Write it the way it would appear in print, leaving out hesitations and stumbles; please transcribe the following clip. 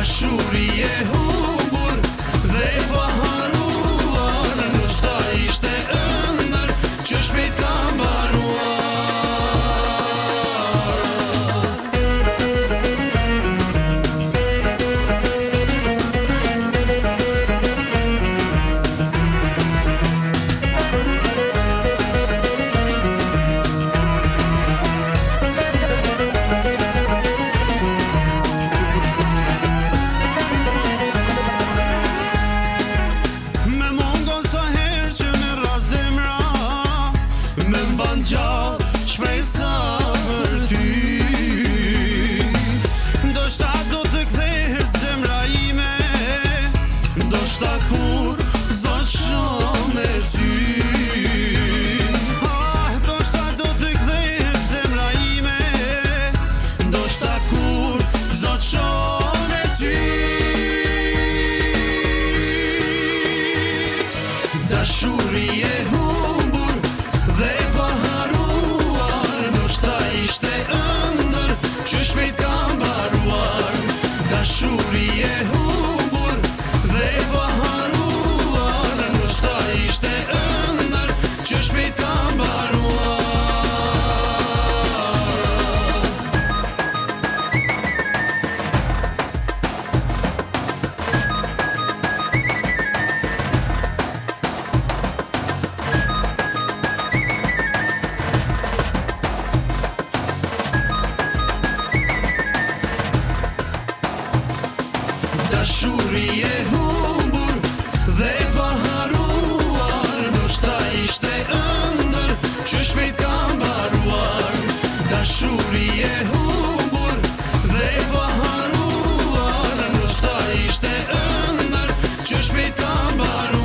Dashuri e humbur dhe e paharuar, ndoshta ishte ëndër që shpejt ka mbaruar. Me mban gjallë shpresa për ty, ndoshta do të kthehet zemra ime, ndoshta kur s'do të shoh me sy. Ndoshta do të kthehet zemra ime, ndoshta kur s'do të shoh me sy. Dashuri e humbur dhe e paharuar, ndoshta ishte ëndër që shpejt ka mbaruar. Dashuri e humbur dhe e paharuar, ndoshta ishte ëndër që shpejt ka mbaruar. Dashuri e humbur dhe e paharuar, ndoshta ishte ëndër që shpejt ka mbaruar. Dashuri e humbur dhe e paharuar, ndoshta ishte ëndër që shpejt ka mbaruar.